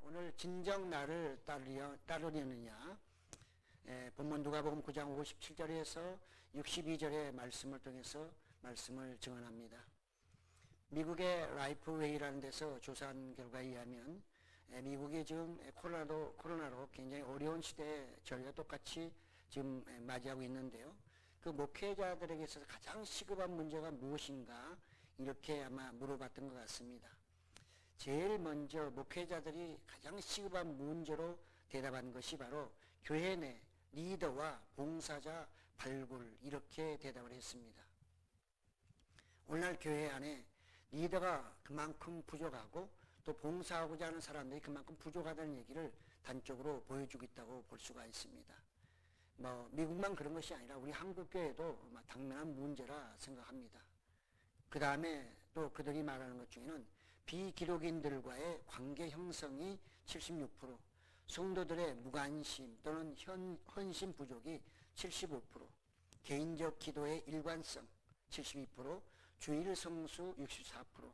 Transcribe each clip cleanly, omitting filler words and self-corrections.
오늘 진정 나를 따르려느냐. 본문 누가복음 9장 57절에서 62절의 말씀을 통해서 말씀을 증언합니다. 미국의 라이프웨이라는 데서 조사한 결과에 의하면 미국이 지금 코로나로 굉장히 어려운 시대에 저희가 똑같이 지금 맞이하고 있는데요. 그 목회자들에게 있어서 가장 시급한 문제가 무엇인가 이렇게 아마 물어봤던 것 같습니다. 제일 먼저 목회자들이 가장 시급한 문제로 대답한 것이 바로 교회 내 리더와 봉사자 발굴, 이렇게 대답을 했습니다. 오늘날 교회 안에 리더가 그만큼 부족하고 또 봉사하고자 하는 사람들이 그만큼 부족하다는 얘기를 단적으로 보여주고 있다고 볼 수가 있습니다. 미국만 그런 것이 아니라 우리 한국 교회도 당면한 문제라 생각합니다. 그 다음에 또 그들이 말하는 것 중에는 비기독인들과의 관계 형성이 76%, 성도들의 무관심 또는 헌신 부족이 75%, 개인적 기도의 일관성 72%, 주일 성수 64%,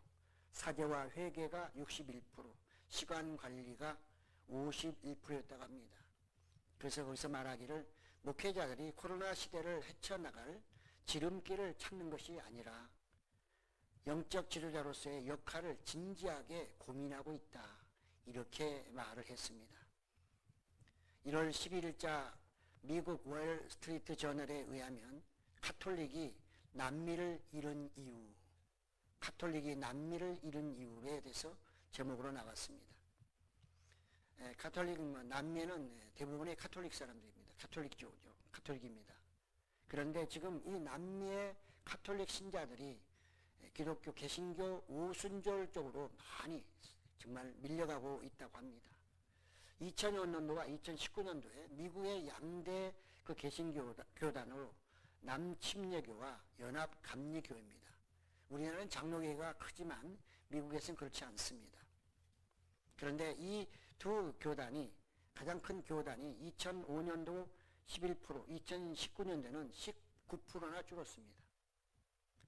사제와 회개가 61%, 시간 관리가 51%였다고 합니다. 그래서 거기서 말하기를 목회자들이 코로나 시대를 헤쳐나갈 지름길을 찾는 것이 아니라 영적 지도자로서의 역할을 진지하게 고민하고 있다, 이렇게 말을 했습니다. 1월 11일자 미국 월스트리트 저널에 의하면 카톨릭이 남미를 잃은 이유에 대해서 제목으로 나왔습니다. 남미는 대부분의 카톨릭 사람들입니다. 카톨릭입니다. 그런데 지금 이 남미의 카톨릭 신자들이 기독교 개신교 우순절 쪽으로 많이 정말 밀려가고 있다고 합니다. 2000년도와 2019년도에 미국의 양대 그 개신교 교단으로 남침례교와 연합감리교회입니다. 우리나라는 장로교회가 크지만 미국에서는 그렇지 않습니다. 그런데 이 두 교단이, 가장 큰 교단이 2005년도 11%, 2019년도에는 19%나 줄었습니다.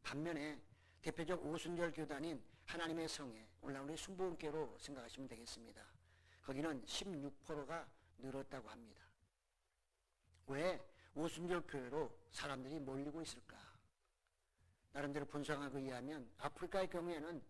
반면에 대표적 오순절 교단인 하나님의 성회, 오늘날 우리 순복음교회로 생각하시면 되겠습니다. 거기는 16%가 늘었다고 합니다. 왜 오순절 교회로 사람들이 몰리고 있을까? 나름대로 분석하고 의하면 아프리카의 경우에는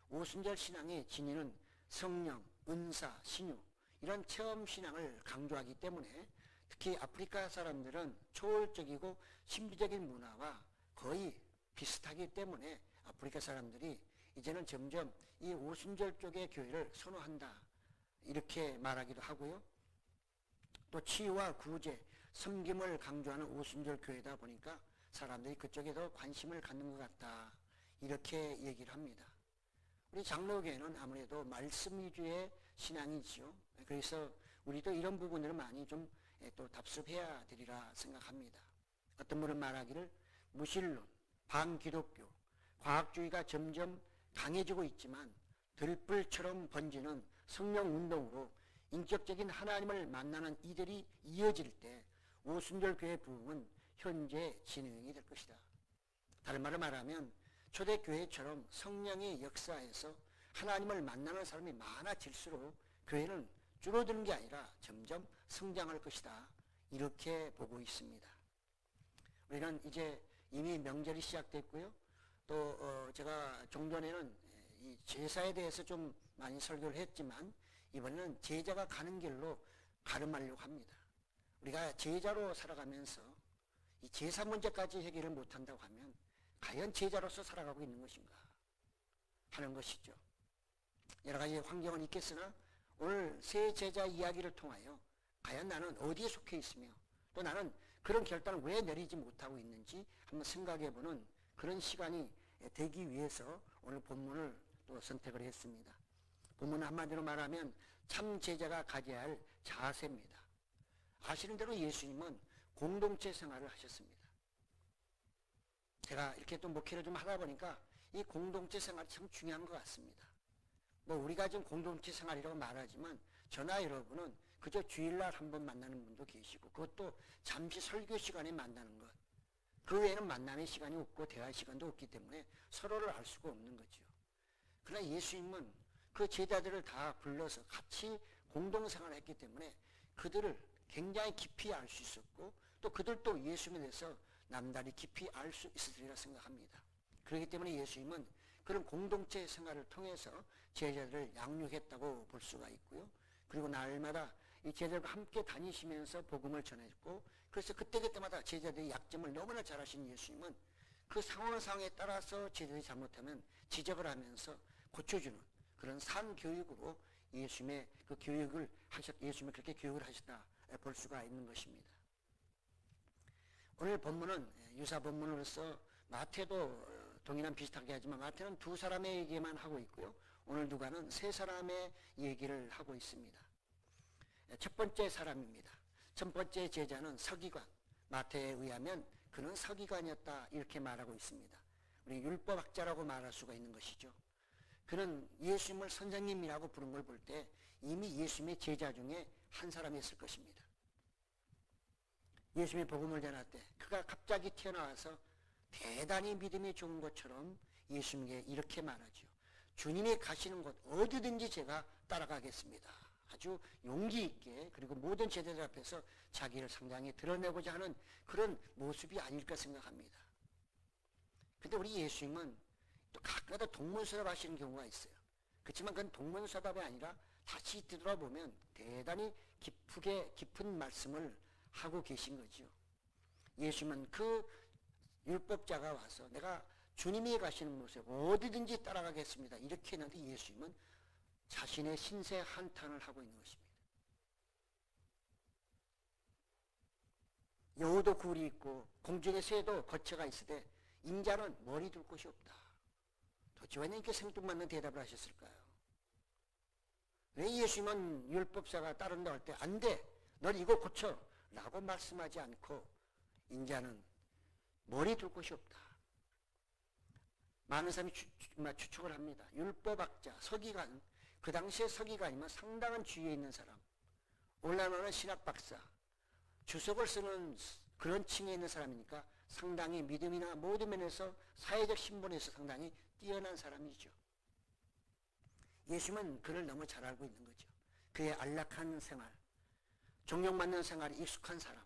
오순절 신앙이 지니는 성령, 은사, 신유, 이런 체험 신앙을 강조하기 때문에 특히 아프리카 사람들은 초월적이고 신비적인 문화와 거의 비슷하기 때문에 아프리카 사람들이 이제는 점점 이 오순절 쪽의 교회를 선호한다, 이렇게 말하기도 하고요. 또 치유와 구제, 섬김을 강조하는 오순절 교회다 보니까 사람들이 그쪽에 더 관심을 갖는 것 같다, 이렇게 얘기를 합니다. 우리 장로교회는 아무래도 말씀 위주의 신앙이지요. 그래서 우리도 이런 부분들을 많이 좀 또 답습해야 되리라 생각합니다. 어떤 분은 말하기를 무신론, 반기독교, 과학주의가 점점 강해지고 있지만 들불처럼 번지는 성령운동으로 인격적인 하나님을 만나는 이들이 이어질 때 오순절 교회 부흥은 현재 진행이 될 것이다. 다른 말로 말하면 초대교회처럼 성령의 역사에서 하나님을 만나는 사람이 많아질수록 교회는 줄어드는 게 아니라 점점 성장할 것이다, 이렇게 보고 있습니다. 우리는 이제 이미 명절이 시작됐고요. 또 제가 종전에는 이 제사에 대해서 좀 많이 설교를 했지만 이번에는 제자가 가는 길로 가름하려고 합니다. 우리가 제자로 살아가면서 이 제사 문제까지 해결을 못한다고 하면 과연 제자로서 살아가고 있는 것인가 하는 것이죠. 여러 가지 환경은 있겠으나 오늘 새 제자 이야기를 통하여 과연 나는 어디에 속해 있으며 또 나는 그런 결단을 왜 내리지 못하고 있는지 한번 생각해보는 그런 시간이 되기 위해서 오늘 본문을 또 선택을 했습니다. 본문은 한마디로 말하면 참 제자가 가져야 할 자세입니다. 아시는 대로 예수님은 공동체 생활을 하셨습니다. 제가 이렇게 또 목회를 좀 하다 보니까 이 공동체 생활이 참 중요한 것 같습니다. 우리가 지금 공동체 생활이라고 말하지만 저나 여러분은 그저 주일날 한번 만나는 분도 계시고 그것도 잠시 설교 시간에 만나는 것, 그 외에는 만남의 시간이 없고 대화의 시간도 없기 때문에 서로를 알 수가 없는 거죠. 그러나 예수님은 그 제자들을 다 불러서 같이 공동생활을 했기 때문에 그들을 굉장히 깊이 알 수 있었고 또 그들도 예수님에 대해서 남다리 깊이 알 수 있으리라 생각합니다. 그렇기 때문에 예수님은 그런 공동체 생활을 통해서 제자들을 양육했다고 볼 수가 있고요. 그리고 날마다 이 제자들과 함께 다니시면서 복음을 전했고, 그래서 그때그때마다 제자들의 약점을 너무나 잘 아신 예수님은 그 상황에 따라서 제자들이 잘못하면 지적을 하면서 고쳐주는 그런 산 교육으로 예수님의 그 교육을 예수님이 그렇게 교육을 하셨다 볼 수가 있는 것입니다. 오늘 본문은 유사 본문으로서 마태도 동일한 비슷하게 하지만 마태는 두 사람의 얘기만 하고 있고요. 오늘 누가는 세 사람의 얘기를 하고 있습니다. 첫 번째 사람입니다. 첫 번째 제자는 서기관. 마태에 의하면 그는 서기관이었다 이렇게 말하고 있습니다. 우리 율법학자라고 말할 수가 있는 것이죠. 그는 예수님을 선생님이라고 부른 걸 볼 때 이미 예수님의 제자 중에 한 사람이었을 것입니다. 예수님의 복음을 전할 때 그가 갑자기 튀어나와서 대단히 믿음이 좋은 것처럼 예수님에게 이렇게 말하죠. 주님이 가시는 곳 어디든지 제가 따라가겠습니다. 아주 용기 있게, 그리고 모든 제자들 앞에서 자기를 상당히 드러내고자 하는 그런 모습이 아닐까 생각합니다. 근데 우리 예수님은 또 가끔가다 동문서답 하시는 경우가 있어요. 그렇지만 그건 동문서답이 아니라 다시 뒤돌아보면 대단히 깊은 말씀을 하고 계신 거죠. 예수님은 그 율법자가 와서 내가 주님이 가시는 곳에 어디든지 따라가겠습니다 이렇게 했는데 예수님은 자신의 신세 한탄을 하고 있는 것입니다. 여우도 굴이 있고 공중의 새도 거처가 있으되 인자는 머리 둘 곳이 없다. 도대체 왜 이렇게 생뚱맞는 대답을 하셨을까요? 왜 예수님은 율법사가 따른다고 할 때 안 돼, 넌 이거 고쳐 라고 말씀하지 않고 인자는 머리 둘 곳이 없다. 많은 사람이 추측을 합니다. 율법학자, 서기관, 그 당시에 서기관이면 상당한 지위에 있는 사람, 오늘날은 신학박사, 주석을 쓰는 그런 층에 있는 사람이니까 상당히 믿음이나 모든 면에서 사회적 신분에서 상당히 뛰어난 사람이죠. 예수님은 그를 너무 잘 알고 있는 거죠. 그의 안락한 생활, 존경받는 생활에 익숙한 사람,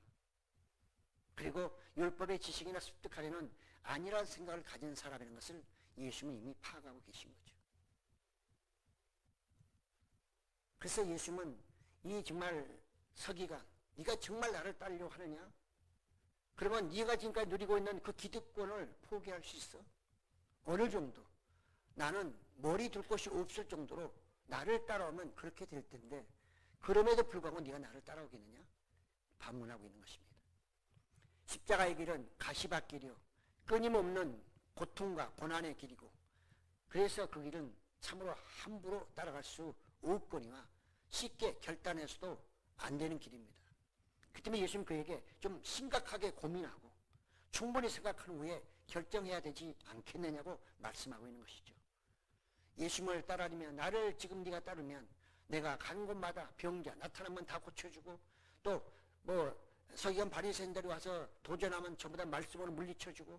그리고 율법의 지식이나 습득하려는 아니라는 생각을 가진 사람이라는 것을 예수님은 이미 파악하고 계신 거죠. 그래서 예수님은 이 정말 서기관, 네가 정말 나를 따르려고 하느냐? 그러면 네가 지금까지 누리고 있는 그 기득권을 포기할 수 있어? 어느 정도? 나는 머리 둘 곳이 없을 정도로 나를 따라오면 그렇게 될 텐데 그럼에도 불구하고 네가 나를 따라오겠느냐? 반문하고 있는 것입니다. 십자가의 길은 가시밭길이요, 끊임없는 고통과 고난의 길이고, 그래서 그 길은 참으로 함부로 따라갈 수 없거니와 쉽게 결단해서도 안 되는 길입니다. 그 때문에 예수님 그에게 좀 심각하게 고민하고 충분히 생각한 후에 결정해야 되지 않겠느냐고 말씀하고 있는 것이죠. 예수님을 따르면, 나를 지금 네가 따르면 내가 가는 곳마다 병자 나타나면 다 고쳐주고, 또 서기관 바리새인들이 와서 도전하면 전부 다 말씀으로 물리쳐주고,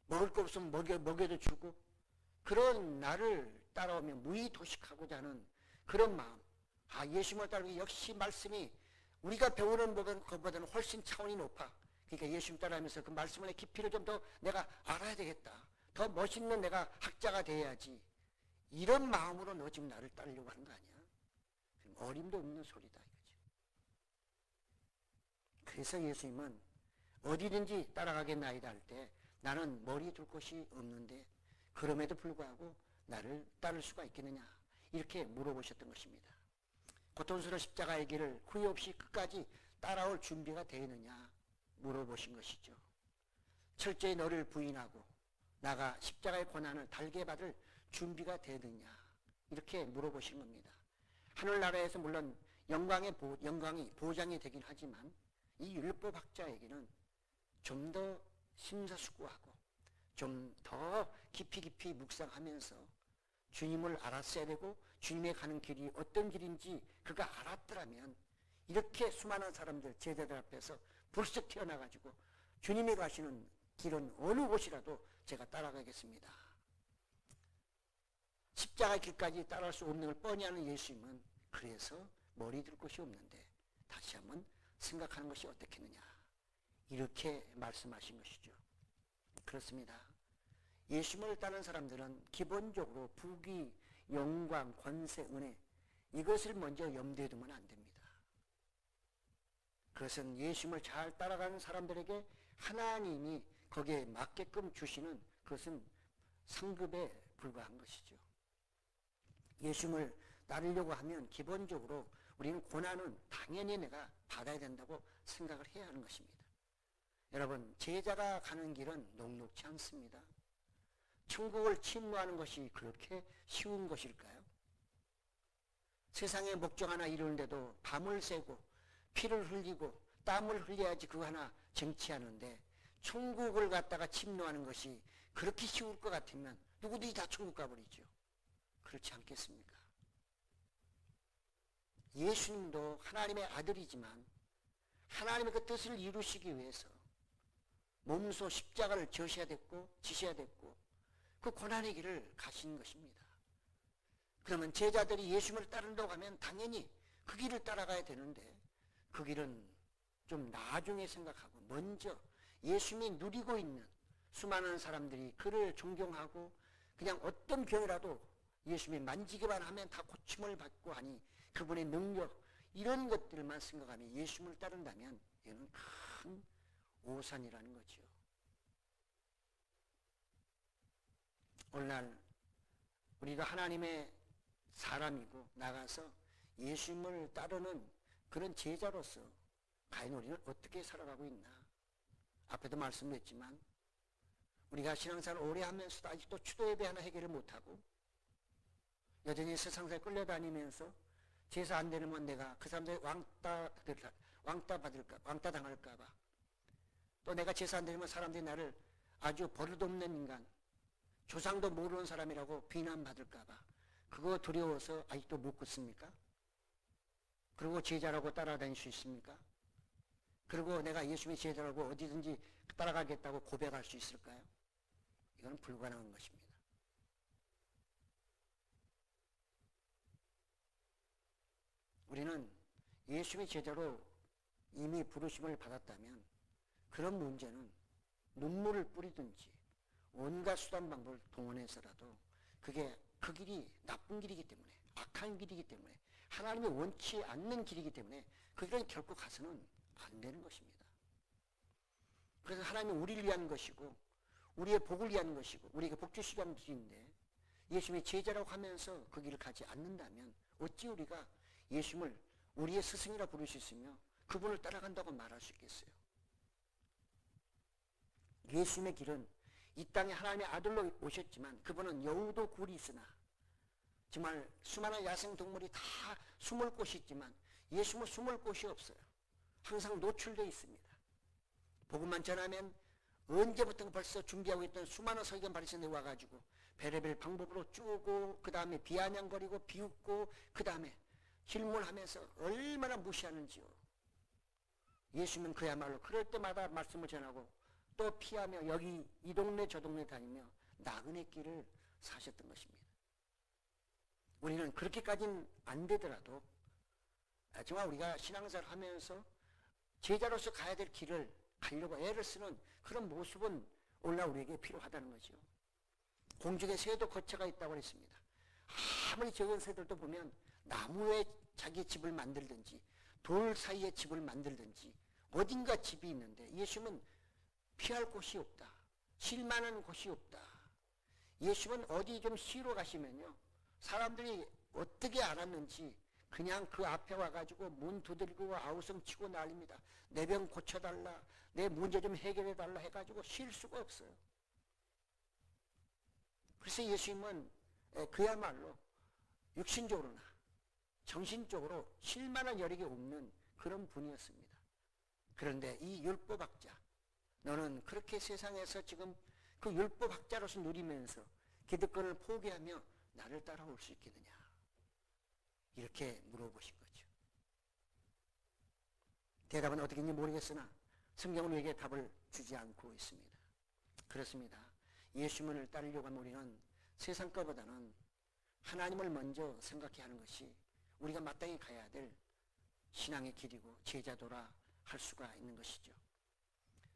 먹을 거 없으면 먹여도 주고, 그런 나를 따라오면 무의도식하고자 하는 그런 마음. 예수님을 따르기 역시 말씀이 우리가 배우는 것보다는 훨씬 차원이 높아. 그러니까 예수님 따라하면서 그 말씀의 깊이를 좀 더 내가 알아야 되겠다. 더 멋있는 내가 학자가 돼야지. 이런 마음으로 너 지금 나를 따르려고 하는 거 아니야? 어림도 없는 소리다 이거죠. 그래서 예수님은 어디든지 따라가겠나이다 할 때 나는 머리 둘 곳이 없는데 그럼에도 불구하고 나를 따를 수가 있겠느냐 이렇게 물어보셨던 것입니다. 고통스러운 십자가의 길을 후회 없이 끝까지 따라올 준비가 되느냐 물어보신 것이죠. 철저히 너를 부인하고 나가 십자가의 고난을 달게 받을 준비가 되느냐 이렇게 물어보신 겁니다. 하늘나라에서 물론 영광이 보장이 되긴 하지만 이 율법학자에게는 좀 더 심사숙고하고 좀 더 깊이 묵상하면서 주님을 알았어야 되고 주님의 가는 길이 어떤 길인지 그가 알았더라면 이렇게 수많은 사람들 제자들 앞에서 불쑥 튀어나가지고 주님이 가시는 길은 어느 곳이라도 제가 따라가겠습니다. 십자가 길까지 따라갈 수 없는 걸 뻔히 아는 예수님은 그래서 머리 들 곳이 없는데 다시 한번 생각하는 것이 어떻겠느냐, 이렇게 말씀하신 것이죠. 그렇습니다. 예수님을 따르는 사람들은 기본적으로 부귀, 영광, 권세, 은혜, 이것을 먼저 염두에 두면 안 됩니다. 그것은 예수님을 잘 따라가는 사람들에게 하나님이 거기에 맞게끔 주시는, 그것은 상급에 불과한 것이죠. 예수님을 따르려고 하면 기본적으로 우리는 고난은 당연히 내가 받아야 된다고 생각을 해야 하는 것입니다. 여러분, 제자가 가는 길은 녹록지 않습니다. 천국을 침노하는 것이 그렇게 쉬운 것일까요? 세상의 목적 하나 이루는데도 밤을 새고 피를 흘리고 땀을 흘려야지 그거 하나 쟁취하는데, 천국을 갖다가 침노하는 것이 그렇게 쉬울 것 같으면 누구든지 다 천국 가버리죠. 그렇지 않겠습니까? 예수님도 하나님의 아들이지만 하나님의 그 뜻을 이루시기 위해서 몸소 십자가를 지셔야 됐고 그 고난의 길을 가신 것입니다. 그러면 제자들이 예수님을 따른다고 하면 당연히 그 길을 따라가야 되는데, 그 길은 좀 나중에 생각하고 먼저 예수님이 누리고 있는 수많은 사람들이 그를 존경하고 그냥 어떤 병이라도 예수님이 만지기만 하면 다 고침을 받고 하니 그분의 능력, 이런 것들만 생각하며 예수님을 따른다면 이는 큰 오산이라는 거죠. 오늘날 우리가 하나님의 사람이고 나가서 예수님을 따르는 그런 제자로서 과연 우리는 어떻게 살아가고 있나? 앞에도 말씀드렸지만 우리가 신앙생활을 오래 하면서도 아직도 추도 예배 하나 해결을 못하고 여전히 세상사에 끌려다니면서 제사 안 되면 내가 그 사람들이 왕따 당할까 봐, 또 내가 제사 안 되면 사람들이 나를 아주 버릇없는 인간, 조상도 모르는 사람이라고 비난받을까 봐 그거 두려워서 아직도 못 긋습니까? 그리고 제자라고 따라다닐 수 있습니까? 그리고 내가 예수님의 제자라고 어디든지 따라가겠다고 고백할 수 있을까요? 이건 불가능한 것입니다. 우리는 예수님의 제자로 이미 부르심을 받았다면 그런 문제는 눈물을 뿌리든지 온갖 수단 방법을 동원해서라도 그게 그 길이 나쁜 길이기 때문에, 악한 길이기 때문에, 하나님이 원치 않는 길이기 때문에 그 길은 결코 가서는 안 되는 것입니다. 그래서 하나님은 우리를 위한 것이고 우리의 복을 위한 것이고 우리에게 복 주시기 위한 길인데, 예수님의 제자라고 하면서 그 길을 가지 않는다면 어찌 우리가 예수님을 우리의 스승이라 부를 수 있으며 그분을 따라간다고 말할 수 있겠어요? 예수님의 길은 이 땅에 하나님의 아들로 오셨지만 그분은 여우도 굴이 있으나, 정말 수많은 야생동물이 다 숨을 곳이 있지만 예수님은 숨을 곳이 없어요. 항상 노출되어 있습니다. 복음만 전하면 언제부터 벌써 준비하고 있던 수많은 설교 바리새인들이 와가지고 별의별 방법으로 쪼고 그 다음에 비아냥거리고 비웃고 그 다음에 질문하면서 얼마나 무시하는지요. 예수님은 그야말로 그럴 때마다 말씀을 전하고 또 피하며 여기 이 동네 저 동네 다니며 나그네 길을 사셨던 것입니다. 우리는 그렇게까지는 안 되더라도 정말 우리가 신앙생활을 하면서 제자로서 가야 될 길을 가려고 애를 쓰는 그런 모습은 오늘날 우리에게 필요하다는 거죠. 공중에 새도 거처가 있다고 했습니다. 아무리 적은 새들도 보면 나무에 자기 집을 만들든지 돌 사이에 집을 만들든지 어딘가 집이 있는데, 예수님은 피할 곳이 없다, 쉴만한 곳이 없다. 예수님은 어디 좀 쉬러 가시면요, 사람들이 어떻게 알았는지 그냥 그 앞에 와가지고 문 두드리고 아우성 치고 난립니다. 내 병 고쳐달라, 내 문제 좀 해결해달라 해가지고 쉴 수가 없어요. 그래서 예수님은 그야말로 육신적으로나 정신적으로 쉴만한 여력이 없는 그런 분이었습니다. 그런데 이 율법학자, 너는 그렇게 세상에서 지금 그 율법학자로서 누리면서 기득권을 포기하며 나를 따라올 수 있겠느냐, 이렇게 물어보신 거죠. 대답은 어떻게인지 모르겠으나 성경은 우리에게 답을 주지 않고 있습니다. 그렇습니다. 예수님을 따르려고 하면 우리는 세상 것보다는 하나님을 먼저 생각해 하는 것이 우리가 마땅히 가야 될 신앙의 길이고 제자도라 할 수가 있는 것이죠.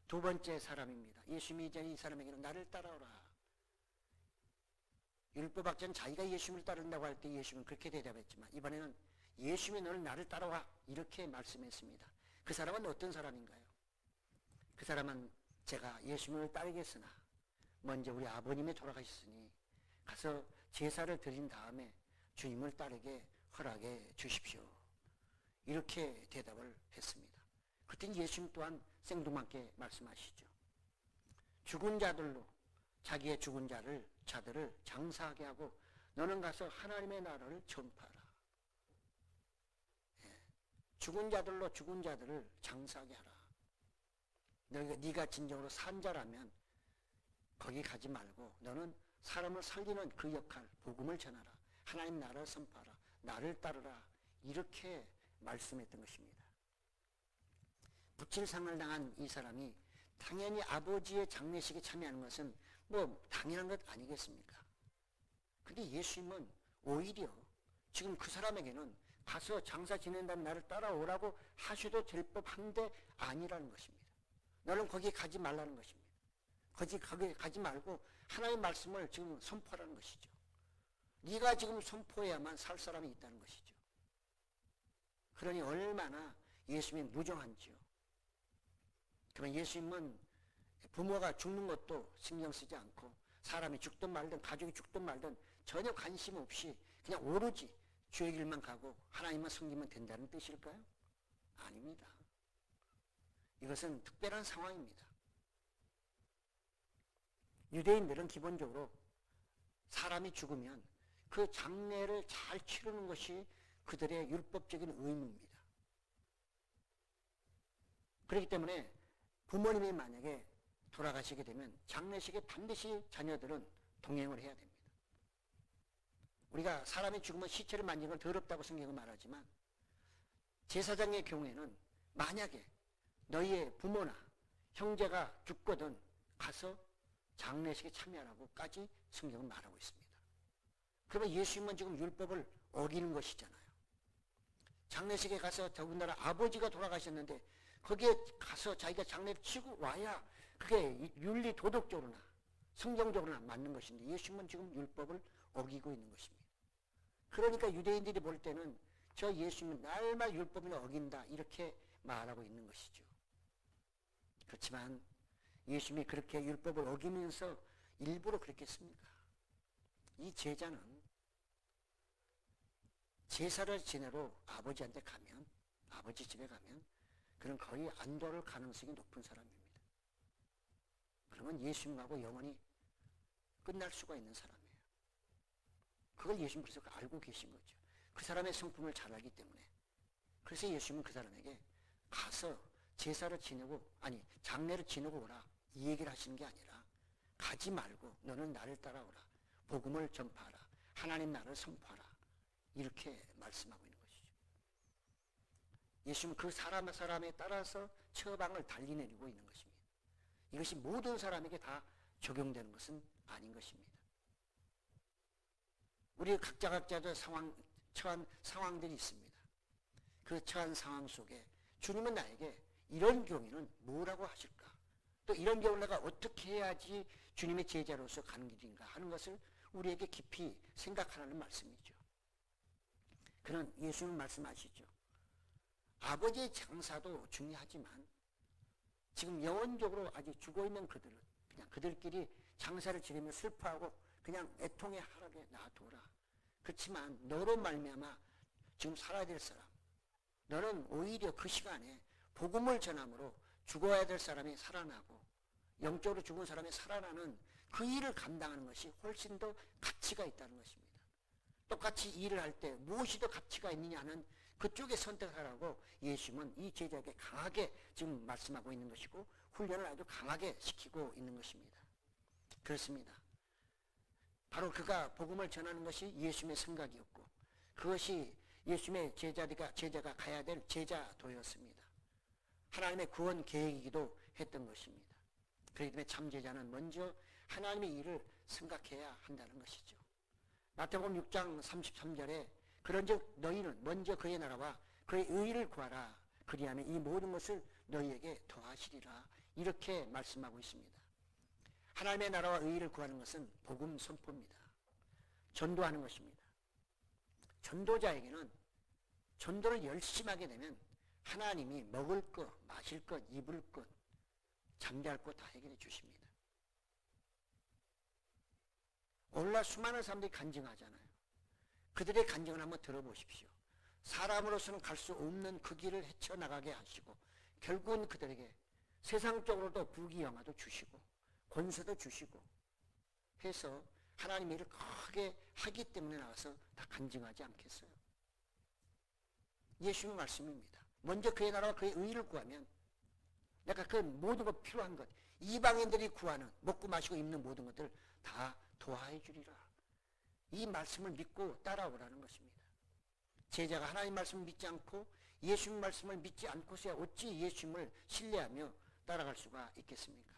두 번째 사람입니다. 예수님이 이제 이 사람에게는 나를 따라오라. 율법학자는 자기가 예수님을 따른다고 할 때 예수님은 그렇게 대답했지만 이번에는 예수님이 너는 나를 따라와 이렇게 말씀했습니다. 그 사람은 어떤 사람인가요? 그 사람은 제가 예수님을 따르겠으나 먼저 우리 아버님이 돌아가셨으니 가서 제사를 드린 다음에 주님을 따르게 허락해 주십시오. 이렇게 대답을 했습니다. 그때 예수님 또한 생뚱맞게 말씀하시죠. 죽은 자들로 자기의 죽은 자들을 장사하게 하고 너는 가서 하나님의 나라를 전파하라. 죽은 자들로 죽은 자들을 장사하게 하라. 네가 진정으로 산 자라면 거기 가지 말고 너는 사람을 살리는 그 역할, 복음을 전하라. 하나님 나라를 선포하라. 나를 따르라. 이렇게 말씀했던 것입니다. 부칠상을 당한 이 사람이 당연히 아버지의 장례식에 참여하는 것은 뭐 당연한 것 아니겠습니까? 근데 예수님은 오히려 지금 그 사람에게는 가서 장사 지낸다는 나를 따라오라고 하셔도 될 법한데 아니라는 것입니다. 너는 거기 가지 말라는 것입니다. 거기 가지 말고 하나님의 말씀을 지금 선포하라는 것이죠. 네가 지금 선포해야만 살 사람이 있다는 것이죠. 그러니 얼마나 예수님이 무정한지요. 그러면 예수님은 부모가 죽는 것도 신경 쓰지 않고 사람이 죽든 말든 가족이 죽든 말든 전혀 관심 없이 그냥 오로지 주의 길만 가고 하나님만 섬기면 된다는 뜻일까요? 아닙니다. 이것은 특별한 상황입니다. 유대인들은 기본적으로 사람이 죽으면 그 장례를 잘 치르는 것이 그들의 율법적인 의무입니다. 그렇기 때문에 부모님이 만약에 돌아가시게 되면 장례식에 반드시 자녀들은 동행을 해야 됩니다. 우리가 사람이 죽으면 시체를 만지는 걸 더럽다고 성경은 말하지만 제사장의 경우에는 만약에 너희의 부모나 형제가 죽거든 가서 장례식에 참여하라고까지 성경은 말하고 있습니다. 그러면 예수님은 지금 율법을 어기는 것이잖아요. 장례식에 가서 더군다나 아버지가 돌아가셨는데 거기에 가서 자기가 장례를 치고 와야 그게 윤리 도덕적으로나 성경적으로나 맞는 것인데 예수님은 지금 율법을 어기고 있는 것입니다. 그러니까 유대인들이 볼 때는 저 예수님은 날마다 율법을 어긴다 이렇게 말하고 있는 것이죠. 그렇지만 예수님이 그렇게 율법을 어기면서 일부러 그렇게 했습니까? 이 제자는 제사를 지내러 아버지한테 가면 아버지 집에 가면 그는 거의 안 돌아올 가능성이 높은 사람입니다. 그러면 예수님하고 영원히 끝날 수가 있는 사람이에요. 그걸 예수님께서 알고 계신 거죠. 그 사람의 성품을 잘 알기 때문에. 그래서 예수님은 그 사람에게 가서 제사를 지내고 장례를 지내고 오라 이 얘기를 하시는 게 아니라 가지 말고 너는 나를 따라오라. 복음을 전파하라. 하나님 나라를 선포하라. 이렇게 말씀하고 있는 것이죠. 예수님은 그 사람에 따라서 처방을 달리 내리고 있는 것입니다. 이것이 모든 사람에게 다 적용되는 것은 아닌 것입니다. 우리 각자의 처한 상황들이 있습니다. 그 처한 상황 속에 주님은 나에게 이런 경우에는 뭐라고 하실까? 또 이런 경우를 내가 어떻게 해야지 주님의 제자로서 가는 길인가 하는 것을 우리에게 깊이 생각하라는 말씀이죠. 그는 예수님 말씀하시죠. 아버지의 장사도 중요하지만 지금 영혼적으로 아직 죽어있는 그들은 그냥 그들끼리 장사를 지내며 슬퍼하고 그냥 애통의 하락에 놔둬라. 그렇지만 너로 말미암아 지금 살아야 될 사람 너는 오히려 그 시간에 복음을 전함으로 죽어야 될 사람이 살아나고 영적으로 죽은 사람이 살아나는 그 일을 감당하는 것이 훨씬 더 가치가 있다는 것입니다. 똑같이 일을 할 때 무엇이 더 가치가 있느냐는 그쪽에 선택하라고 예수님은 이 제자에게 강하게 지금 말씀하고 있는 것이고 훈련을 아주 강하게 시키고 있는 것입니다. 그렇습니다. 바로 그가 복음을 전하는 것이 예수님의 생각이었고 그것이 예수님의 제자가 가야 될 제자도였습니다. 하나님의 구원 계획이기도 했던 것입니다. 그렇기 때문에 참 제자는 먼저 하나님의 일을 생각해야 한다는 것이죠. 마태복음 6장 33절에 그런즉 너희는 먼저 그의 나라와 그의 의를 구하라. 그리하면 이 모든 것을 너희에게 더하시리라. 이렇게 말씀하고 있습니다. 하나님의 나라와 의를 구하는 것은 복음 선포입니다. 전도하는 것입니다. 전도자에게는 전도를 열심히 하게 되면 하나님이 먹을 것, 마실 것, 입을 것, 잠잘 것 다 해결해 주십니다. 오늘날 수많은 사람들이 간증하잖아요. 그들의 간증을 한번 들어보십시오. 사람으로서는 갈 수 없는 그 길을 헤쳐나가게 하시고 결국은 그들에게 세상적으로도 부귀영화도 주시고 권세도 주시고 해서 하나님의 일을 크게 하기 때문에 나와서 다 간증하지 않겠어요? 예수님 말씀입니다. 먼저 그의 나라와 그의 의를 구하면 내가 그 모든 것 필요한 것, 이방인들이 구하는 먹고 마시고 입는 모든 것들 다 도와해 주리라. 이 말씀을 믿고 따라오라는 것입니다. 제자가 하나님 말씀을 믿지 않고 예수님 말씀을 믿지 않고서야 어찌 예수님을 신뢰하며 따라갈 수가 있겠습니까?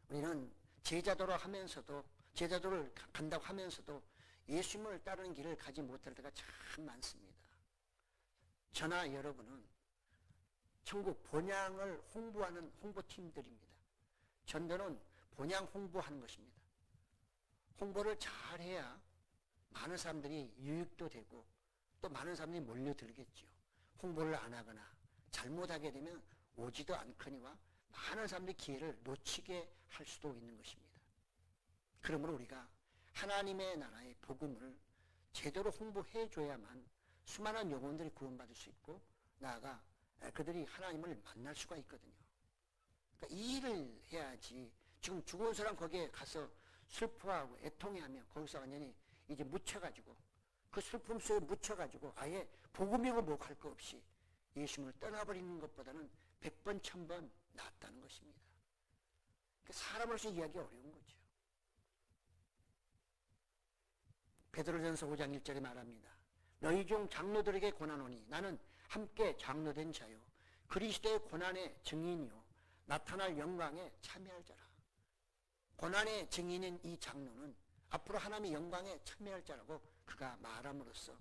우리는 제자도를 하면서도 제자도를 간다고 하면서도 예수님을 따르는 길을 가지 못할 때가 참 많습니다. 저나 여러분은 천국 본향을 홍보하는 홍보팀들입니다. 전도는 본향 홍보하는 것입니다. 홍보를 잘해야 많은 사람들이 유익도 되고 또 많은 사람들이 몰려들겠죠. 홍보를 안 하거나 잘못하게 되면 오지도 않거니와 많은 사람들이 기회를 놓치게 할 수도 있는 것입니다. 그러므로 우리가 하나님의 나라의 복음을 제대로 홍보해 줘야만 수많은 영혼들이 구원받을 수 있고 나아가 그들이 하나님을 만날 수가 있거든요. 그러니까 이 일을 해야지 지금 죽은 사람 거기에 가서 슬퍼하고 애통해하며 거기서 완전히 이제 묻혀가지고 그 슬픔 속에 묻혀가지고 아예 복음이고 뭐고 할 거 없이 예수님을 떠나버리는 것보다는 100번 1000번 낫다는 것입니다. 그러니까 사람으로서 이해하기 어려운 거죠. 베드로전서 5장 1절에 말합니다. 너희 중 장로들에게 권하노니 나는 함께 장로된 자요 그리스도의 고난의 증인이요 나타날 영광에 참여할 자라. 고난의 증인인 이 장로는 앞으로 하나님의 영광에 참여할 자라고 그가 말함으로써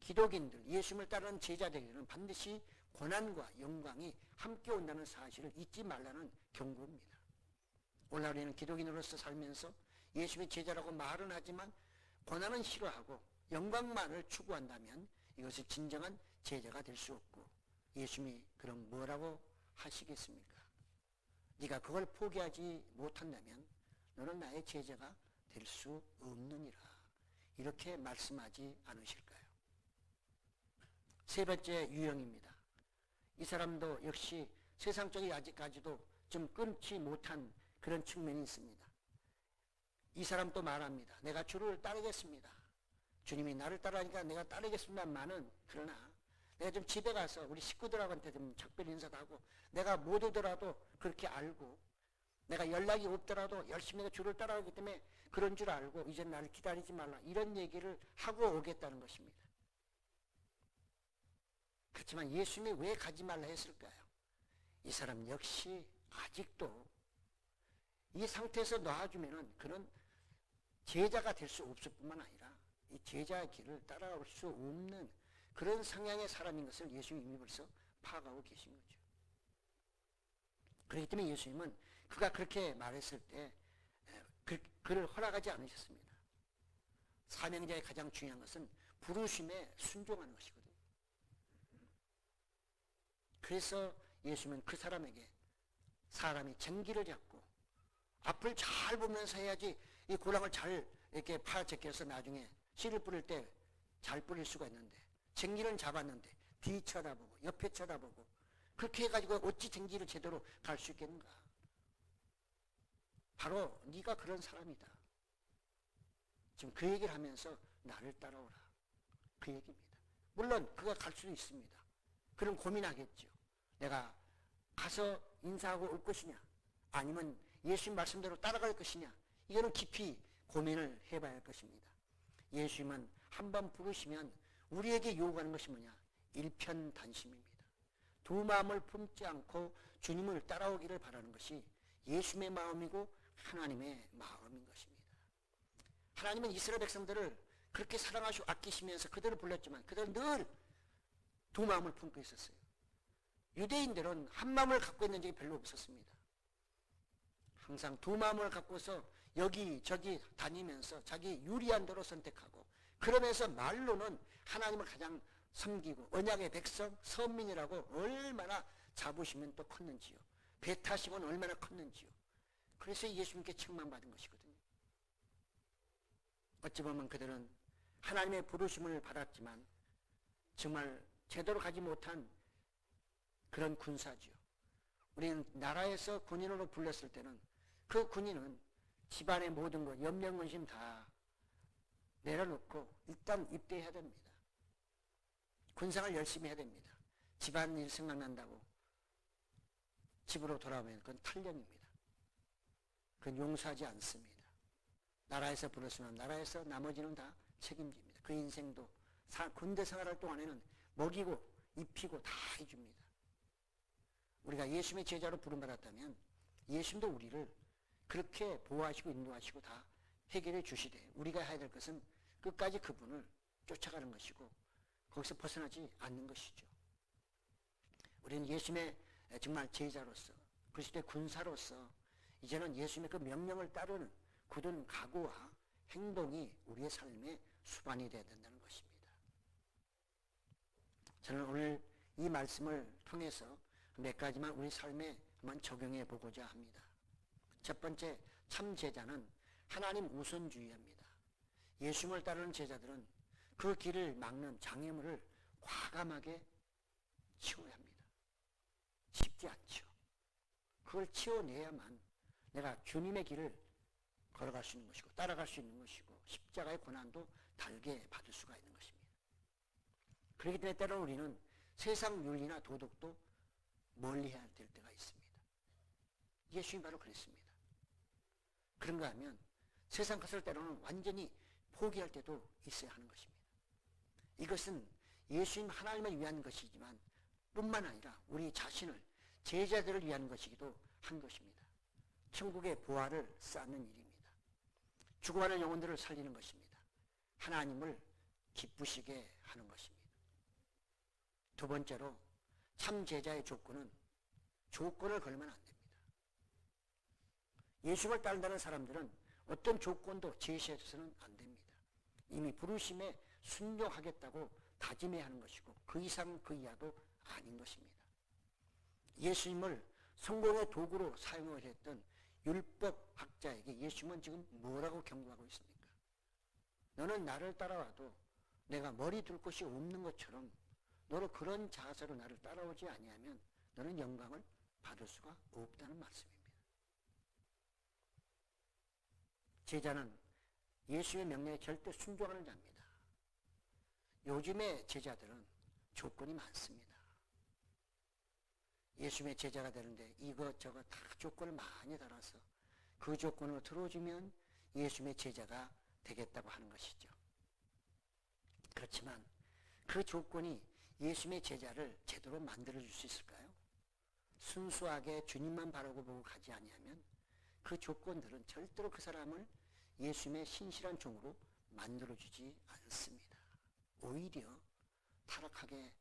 기독인들, 예수님을 따르는 제자들에게는 반드시 고난과 영광이 함께 온다는 사실을 잊지 말라는 경고입니다. 오늘날 우리는 기독인으로서 살면서 예수님의 제자라고 말은 하지만 고난은 싫어하고 영광만을 추구한다면 이것이 진정한 제자가 될 수 없고 예수님이 그럼 뭐라고 하시겠습니까? 네가 그걸 포기하지 못한다면 너는 나의 제자가 될 수 없느니라. 이렇게 말씀하지 않으실까요? 세 번째 유형입니다. 이 사람도 역시 세상적이 아직까지도 좀 끊지 못한 그런 측면이 있습니다. 이 사람도 말합니다. 내가 주를 따르겠습니다. 주님이 나를 따르니까 내가 따르겠습니다만은 그러나 내가 좀 집에 가서 우리 식구들한테 좀 작별 인사도 하고 내가 못 오더라도 그렇게 알고 내가 연락이 없더라도 열심히 내가 주를 따라오기 때문에 그런 줄 알고 이제 나를 기다리지 말라 이런 얘기를 하고 오겠다는 것입니다. 그렇지만 예수님이 왜 가지 말라 했을까요? 이 사람 역시 아직도 이 상태에서 놔주면은 그런 제자가 될 수 없을 뿐만 아니라 이 제자의 길을 따라올 수 없는 그런 성향의 사람인 것을 예수님이 이미 벌써 파악하고 계신 거죠. 그렇기 때문에 예수님은 그가 그렇게 말했을 때 그를 허락하지 않으셨습니다. 사명자의 가장 중요한 것은 부르심에 순종하는 것이거든요. 그래서 예수님은 그 사람에게 사람이 쟁기를 잡고 앞을 잘 보면서 해야지 이 고랑을 잘 이렇게 파헤쳐서 나중에 씨를 뿌릴 때 잘 뿌릴 수가 있는데 쟁기는 잡았는데 뒤 쳐다보고 옆에 쳐다보고 그렇게 해가지고 어찌 쟁기를 제대로 갈 수 있겠는가? 바로 네가 그런 사람이다. 지금 그 얘기를 하면서 나를 따라오라. 그 얘기입니다. 물론 그가 갈 수도 있습니다. 그럼 고민하겠죠. 내가 가서 인사하고 올 것이냐 아니면 예수님 말씀대로 따라갈 것이냐 이거는 깊이 고민을 해봐야 할 것입니다. 예수님은 한번 부르시면 우리에게 요구하는 것이 뭐냐? 일편단심입니다. 두 마음을 품지 않고 주님을 따라오기를 바라는 것이 예수님의 마음이고 하나님의 마음인 것입니다. 하나님은 이스라엘 백성들을 그렇게 사랑하시고 아끼시면서 그들을 불렀지만 그들은 늘 두 마음을 품고 있었어요. 유대인들은 한 마음을 갖고 있는 적이 별로 없었습니다. 항상 두 마음을 갖고서 여기저기 다니면서 자기 유리한 대로 선택하고, 그러면서 말로는 하나님을 가장 섬기고 언약의 백성, 선민이라고 얼마나 자부심은 또 컸는지요. 배타심은 얼마나 컸는지요. 그래서 예수님께 책망받은 것이거든요. 어찌 보면 그들은 하나님의 부르심을 받았지만 정말 제대로 가지 못한 그런 군사지요. 우리는 나라에서 군인으로 불렸을 때는 그 군인은 집안의 모든 것, 염려근심 다 내려놓고 일단 입대해야 됩니다. 군생활 열심히 해야 됩니다. 집안일 생각난다고 집으로 돌아오면 그건 탈령입니다. 그건 용서하지 않습니다. 나라에서 불렀으면 나라에서 나머지는 다 책임집니다. 그 인생도 군대 생활할 동안에는 먹이고 입히고 다 해줍니다. 우리가 예수님의 제자로 부름받았다면 예수님도 우리를 그렇게 보호하시고 인도하시고 다 해결해 주시되, 우리가 해야 될 것은 끝까지 그분을 쫓아가는 것이고 거기서 벗어나지 않는 것이죠. 우리는 예수님의 정말 제자로서, 그리스도의 군사로서 이제는 예수님의 그 명령을 따르는 굳은 각오와 행동이 우리의 삶의 수반이 되어야 된다는 것입니다. 저는 오늘 이 말씀을 통해서 몇 가지만 우리 삶에 한번 적용해 보고자 합니다. 첫 번째, 참 제자는 하나님 우선주의합니다. 예수님을 따르는 제자들은 그 길을 막는 장애물을 과감하게 치워야 합니다. 쉽지 않죠. 그걸 치워내야만 내가 주님의 길을 걸어갈 수 있는 것이고 따라갈 수 있는 것이고 십자가의 고난도 달게 받을 수가 있는 것입니다. 그렇기 때문에 때로는 우리는 세상 윤리나 도덕도 멀리해야 될 때가 있습니다. 예수님이 바로 그랬습니다. 그런가 하면 세상 것을 때로는 완전히 포기할 때도 있어야 하는 것입니다. 이것은 예수님 하나님을 위한 것이지만 뿐만 아니라 우리 자신을, 제자들을 위한 것이기도 한 것입니다. 천국의 부활을 쌓는 일입니다. 죽어가는 영혼들을 살리는 것입니다. 하나님을 기쁘시게 하는 것입니다. 두 번째로, 참 제자의 조건은 조건을 걸면 안 됩니다. 예수를 따른다는 사람들은 어떤 조건도 제시해서는 안 됩니다. 이미 부르심에 순종하겠다고 다짐해야 하는 것이고 그 이상 그 이하도 아닌 것입니다. 예수님을 성공의 도구로 사용을 했던 율법학자에게 예수님은 지금 뭐라고 경고하고 있습니까? 너는 나를 따라와도 내가 머리 둘 곳이 없는 것처럼 너로 그런 자세로 나를 따라오지 아니하면 너는 영광을 받을 수가 없다는 말씀입니다. 제자는 예수의 명령에 절대 순종하는 자입니다. 요즘의 제자들은 조건이 많습니다. 예수의 제자가 되는데 이것저것 다 조건을 많이 달아서 그 조건을 들어주면 예수의 제자가 되겠다고 하는 것이죠. 그렇지만 그 조건이 예수의 제자를 제대로 만들어줄 수 있을까요? 순수하게 주님만 바라고 보고 가지 아니하면 그 조건들은 절대로 그 사람을 예수님의 신실한 종으로 만들어주지 않습니다. 오히려 타락하게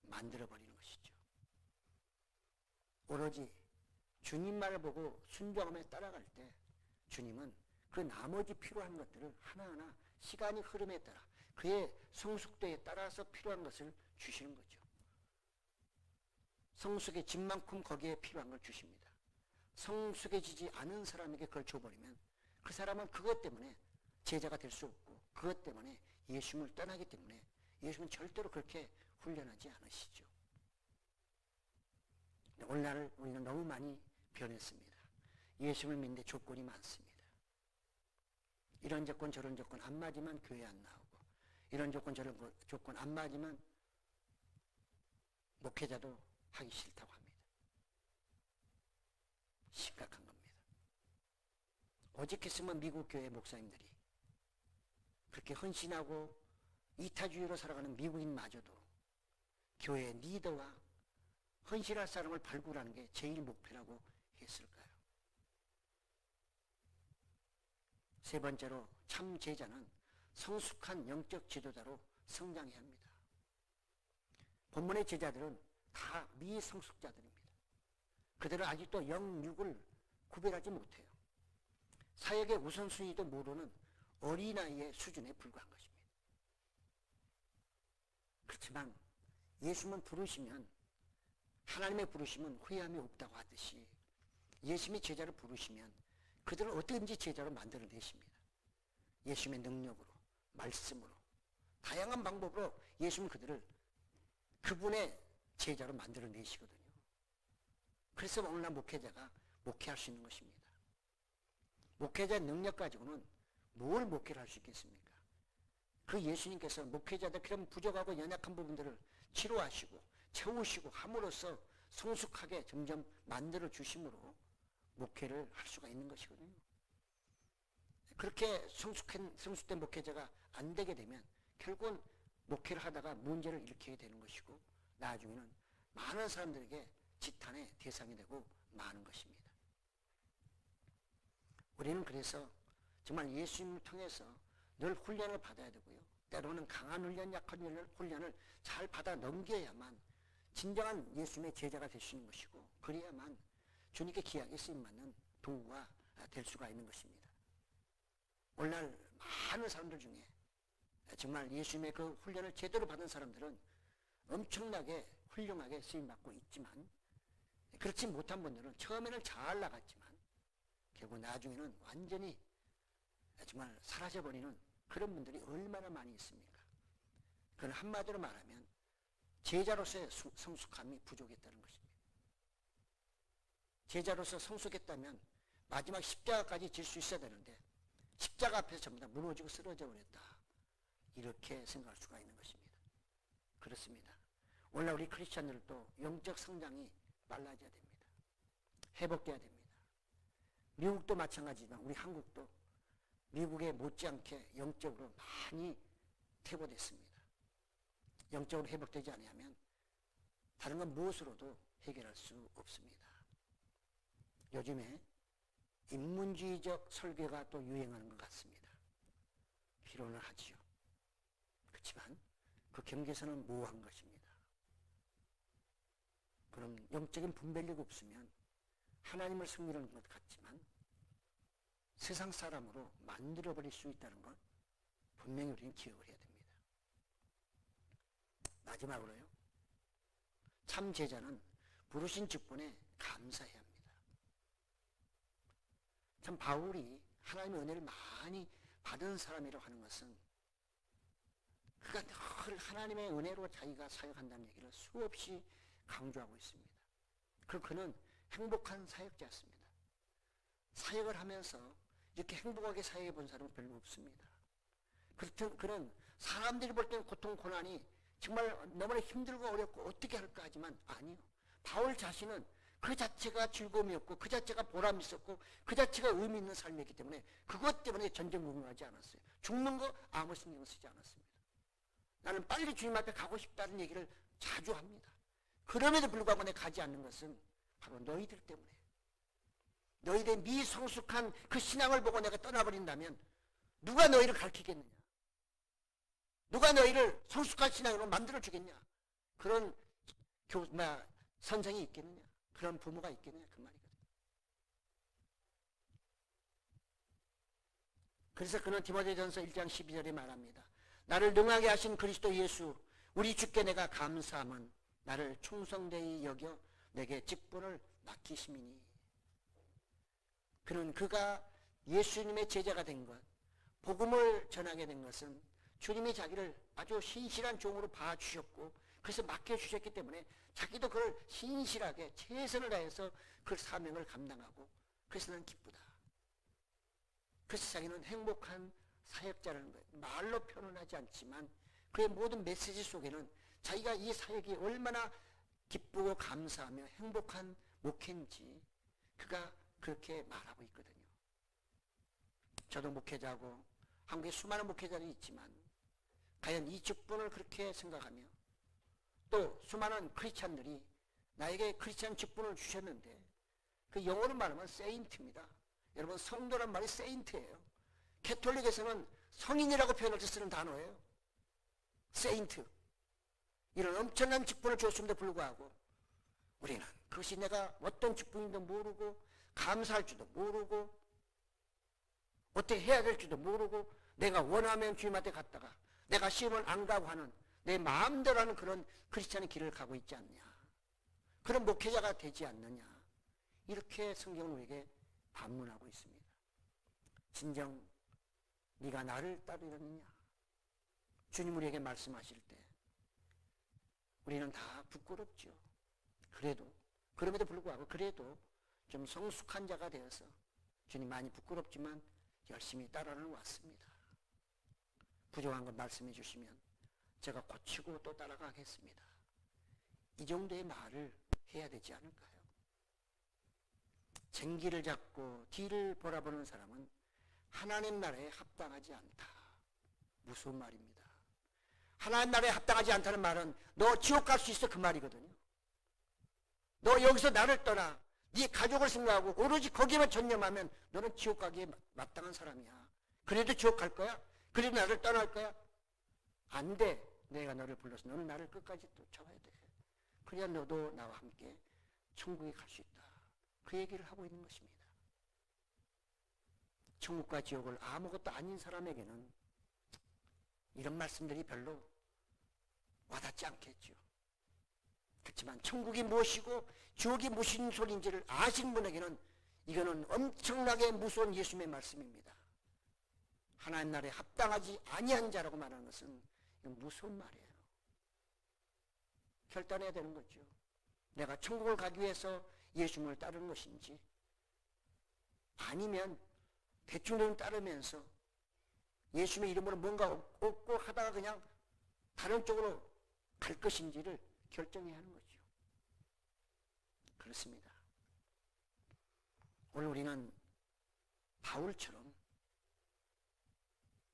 만들어버리는 것이죠. 오로지 주님만을 보고 순종하며 따라갈 때 주님은 그 나머지 필요한 것들을 하나하나 시간이 흐름에 따라 그의 성숙도에 따라서 필요한 것을 주시는 거죠. 성숙해진 만큼 거기에 필요한 걸 주십니다. 성숙해지지 않은 사람에게 그걸 줘버리면 그 사람은 그것 때문에 제자가 될 수 없고 그것 때문에 예수님을 떠나기 때문에 예수님은 절대로 그렇게 훈련하지 않으시죠. 오늘날 우리는 너무 많이 변했습니다. 예수님을 믿는데 조건이 많습니다. 이런 조건 저런 조건 안 맞으면 교회 안 나오고 이런 조건 저런 조건 안 맞으면 목회자도 하기 싫다고 합니다. 심각한 겁니다. 오직했으면 미국 교회 목사님들이 그렇게 헌신하고 이타주의로 살아가는 미국인마저도 교회 리더와 헌신할 사람을 발굴하는 게 제일 목표라고 했을까요? 세 번째로 참 제자는 성숙한 영적 지도자로 성장해야 합니다. 본문의 제자들은 다 미성숙자들입니다. 그들은 아직도 영육을 구별하지 못해요. 사역의 우선순위도 모르는 어린아이의 수준에 불과한 것입니다. 그렇지만 예수님은 부르시면, 하나님의 부르심은 후회함이 없다고 하듯이 예수님이 제자를 부르시면 그들을 어떻게든지 제자로 만들어내십니다. 예수님의 능력으로, 말씀으로, 다양한 방법으로 예수님은 그들을 그분의 제자로 만들어내시거든요. 그래서 오늘날 목회자가 목회할 수 있는 것입니다. 목회자의 능력 가지고는 뭘 목회를 할 수 있겠습니까? 그 예수님께서 목회자들 그런 부족하고 연약한 부분들을 치료하시고 채우시고 함으로써 성숙하게 점점 만들어 주심으로 목회를 할 수가 있는 것이거든요. 그렇게 성숙된 목회자가 안 되게 되면 결국은 목회를 하다가 문제를 일으키게 되는 것이고 나중에는 많은 사람들에게 지탄의 대상이 되고 마는 것입니다. 우리는 그래서 정말 예수님을 통해서 늘 훈련을 받아야 되고요. 때로는 강한 훈련, 약한 훈련을 잘 받아 넘겨야만 진정한 예수님의 제자가 될 수 있는 것이고 그래야만 주님께 귀하게 쓰임받는 도구가 될 수가 있는 것입니다. 오늘날 많은 사람들 중에 정말 예수님의 그 훈련을 제대로 받은 사람들은 엄청나게 훌륭하게 쓰임받고 있지만 그렇지 못한 분들은 처음에는 잘 나갔지만 결국 나중에는 완전히 정말 사라져버리는 그런 분들이 얼마나 많이 있습니까? 그건 한마디로 말하면 제자로서의 성숙함이 부족했다는 것입니다. 제자로서 성숙했다면 마지막 십자가까지 질 수 있어야 되는데 십자가 앞에서 전부 다 무너지고 쓰러져 버렸다. 이렇게 생각할 수가 있는 것입니다. 그렇습니다. 오늘날 우리 크리스찬들도 영적 성장이 빨라져야 됩니다. 회복돼야 됩니다. 미국도 마찬가지지만 우리 한국도 미국에 못지않게 영적으로 많이 퇴보됐습니다. 영적으로 회복되지 않으면 다른 건 무엇으로도 해결할 수 없습니다. 요즘에 인문주의적 설교가 또 유행하는 것 같습니다. 필요는 하지요. 그렇지만 그 경계선은 모호한 것입니다. 그럼 영적인 분별력이 없으면 하나님을 섬기는 것 같지만 세상 사람으로 만들어버릴 수 있다는 걸 분명히 우리는 기억을 해야 됩니다. 마지막으로요. 참 제자는 부르신 직분에 감사해야 합니다. 참 바울이 하나님의 은혜를 많이 받은 사람이라고 하는 것은 그가 늘 하나님의 은혜로 자기가 사역한다는 얘기를 수없이 강조하고 있습니다. 그리고 그는 행복한 사역자였습니다. 사역을 하면서 이렇게 행복하게 사역해 본 사람은 별로 없습니다. 그렇든 그는 사람들이 볼 때는 고통, 고난이 정말 너무나 힘들고 어렵고 어떻게 할까 하지만 아니요. 바울 자신은 그 자체가 즐거움이었고 그 자체가 보람이 있었고 그 자체가 의미 있는 삶이었기 때문에 그것 때문에 전전긍긍하지 않았어요. 죽는 거 아무 신경 쓰지 않았습니다. 나는 빨리 주님 앞에 가고 싶다는 얘기를 자주 합니다. 그럼에도 불구하고 내가 가지 않는 것은 바로 너희들 때문에. 너희들의 미성숙한 그 신앙을 보고 내가 떠나버린다면 누가 너희를 가르치겠느냐? 누가 너희를 성숙한 신앙으로 만들어주겠냐? 그런 선생이 있겠느냐? 그런 부모가 있겠느냐? 그 말이거든요. 그래서 그는 디모데전서 1장 12절에 말합니다. 나를 능하게 하신 그리스도 예수 우리 주께 내가 감사함은 나를 충성되이 여겨 내게 직분을 맡기심이니. 그가 예수님의 제자가 된 것, 복음을 전하게 된 것은 주님이 자기를 아주 신실한 종으로 봐주셨고 그래서 맡겨주셨기 때문에 자기도 그걸 신실하게 최선을 다해서 그 사명을 감당하고 그래서 난 기쁘다. 그래서 자기는 행복한 사역자라는 거예요. 말로 표현하지 않지만 그의 모든 메시지 속에는 자기가 이 사역이 얼마나 기쁘고 감사하며 행복한 목회인지 그가 그렇게 말하고 있거든요. 저도 목회자고 한국에 수많은 목회자들이 있지만 과연 이 직분을 그렇게 생각하며 또 수많은 크리스찬들이 나에게 크리스찬 직분을 주셨는데 그 영어로 말하면 세인트입니다. 여러분 성도란 말이 세인트예요. 캐톨릭에서는 성인이라고 표현할 때 쓰는 단어예요. 세인트. 이런 엄청난 직분을 줬음에도 불구하고 우리는 그것이 내가 어떤 직분인지도 모르고 감사할 줄도 모르고 어떻게 해야 될지도 모르고 내가 원하면 주님한테 갔다가 내가 시험을 안 가고 하는 내 마음대로 하는 그런 크리스찬의 길을 가고 있지 않냐. 그런 목회자가 되지 않느냐. 이렇게 성경은 우리에게 반문하고 있습니다. 진정 네가 나를 따르느냐. 주님 우리에게 말씀하실 때 우리는 다 부끄럽죠. 그럼에도 불구하고 그래도 좀 성숙한 자가 되어서 주님 많이 부끄럽지만 열심히 따라는 왔습니다. 부족한 것 말씀해 주시면 제가 고치고 또 따라가겠습니다. 이 정도의 말을 해야 되지 않을까요? 쟁기를 잡고 뒤를 바라보는 사람은 하나님 나라에 합당하지 않다. 무서운 말입니다. 하나님 나라에 합당하지 않다는 말은 너 지옥 갈 수 있어 그 말이거든요. 너 여기서 나를 떠나 네 가족을 생각하고 오로지 거기에만 전념하면 너는 지옥 가기에 마땅한 사람이야. 그래도 지옥 갈 거야? 그래도 나를 떠날 거야? 안 돼. 내가 너를 불러서 너는 나를 끝까지 쫓아와야 돼. 그래야 너도 나와 함께 천국에 갈 수 있다. 그 얘기를 하고 있는 것입니다. 천국과 지옥을 아무것도 아닌 사람에게는 이런 말씀들이 별로 와닿지 않겠죠. 그렇지만 천국이 무엇이고 지옥이 무슨 소리인지를 아시는 분에게는 이거는 엄청나게 무서운 예수님의 말씀입니다. 하나님 나라에 합당하지 아니한 자라고 말하는 것은 이건 무서운 말이에요. 결단해야 되는 거죠. 내가 천국을 가기 위해서 예수님을 따르는 것인지 아니면 대충 따르면서 예수님의 이름으로 뭔가 얻고 하다가 그냥 다른 쪽으로 갈 것인지를 결정해야 하는 거죠. 그렇습니다. 오늘 우리는 바울처럼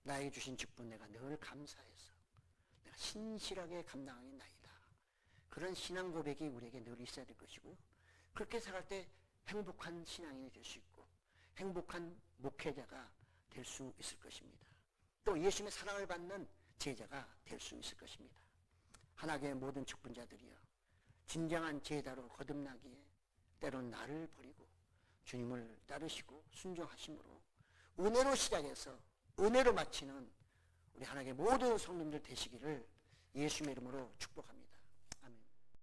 나에게 주신 직분 내가 늘 감사해서 내가 신실하게 감당하겠나이다. 그런 신앙 고백이 우리에게 늘 있어야 될 것이고요. 그렇게 살아갈 때 행복한 신앙인이 될 수 있고 행복한 목회자가 될 수 있을 것입니다. 또 예수님의 사랑을 받는 제자가 될 수 있을 것입니다. 하나님의 모든 직분자들이여 진정한 제자로 거듭나기에 때론 나를 버리고 주님을 따르시고 순종하심으로 은혜로 시작해서 은혜로 마치는 우리 하나님의 모든 성도님들 되시기를 예수님의 이름으로 축복합니다.